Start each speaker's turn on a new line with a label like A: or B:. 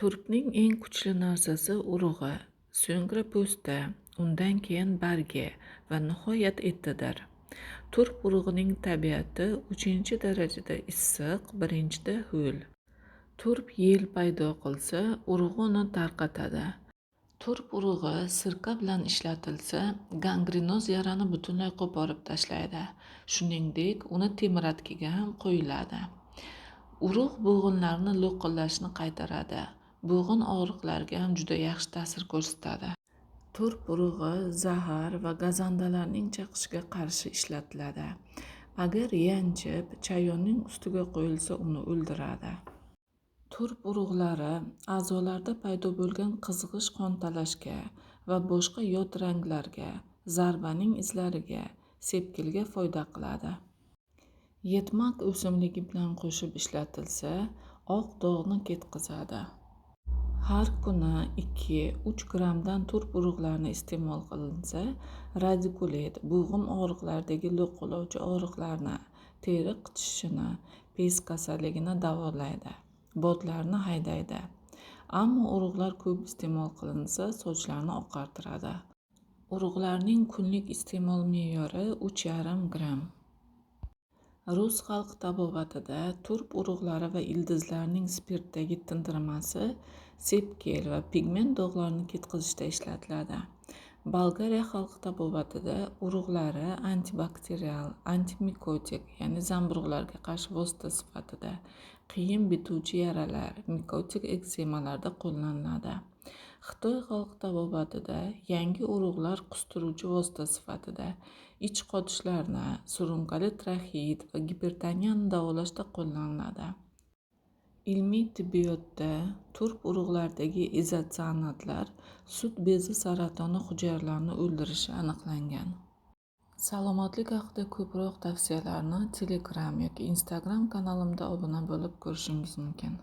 A: Turpning eng kuchli narsasi urug'i, so'ngra po'sta, undan keyin bargi va nihoyat etidir. Turp urug'ining tabiati 3-darajada issiq, 1-da ho'l. Turp yel paydo qilsa, urug'i uni tarqatadi. Turp urug'i sirka bilan ishlatilsa, gangrenoz yarani butunlay qo'porib tashlaydi. Shuningdek, uni temiratkiga ham qo'yiladi. Urug' bo'g'inlarni lo'qillashni qaytaradi. Bo'g'in og'riqlariga ham juda yaxshi ta'sir ko'rsatadi. Turp urug'i zahar va gazandalarning chaqishiga qarshi ishlatiladi. Agar yanchib, chayonning ustiga qo'yilsa, uni o'ldiradi. Turp urug'lari a'zolarda paydo bo'lgan qizg'ish qontalashga va boshqa yot ranglarga, zarbaning izlariga, sepkilga foyda qiladi. Yetmak o'simligi bilan qo'shib ishlatilsa, oq dog'ni ketkazadi. Har kuni 2-3 grammdan turp urug'larini iste'mol qilinsa, radikulit, bo'g'im og'riqlaridagi lo'qillovchi og'riqlarni, teri qichishishini, pes kasalligini davolaydi, botlarni haydaydi. Ammo urug'lar ko'p iste'mol qilinsa, sochlarni oqartiradi. Urug'larning kunlik iste'mol me'yori 3,5 gramm. Rus xalq tabobatida turp urug'lari va ildizlarning spirtdagi tindirmasi sepkil va pigment dog'larni ketkazishda ishlatiladi. Bolgariya xalq tabobatida urug'lari antibakterial, antimikotik, ya'ni zamburug'larga qarshi vosita sifatida, qiyin bituvchi yaralar, mikotik ekzemalarda qo'llaniladi. Xitoy xalq tabobatida yangi urug'lar qustiruvchi vosita sifatida, ich qotishlarni, surunkali traxeit va gipertoniyani davolashda qo'llaniladi. Ilmiy tibbiyotda turp urug'laridagi izotsionatlar sut bezi saratoni hujayralarini o'ldirishi aniqlangan. Salomatlik haqida ko'proq tavsiyalarni Telegram yoki Instagram kanalimda obuna bo'lib ko'rishingiz mumkin.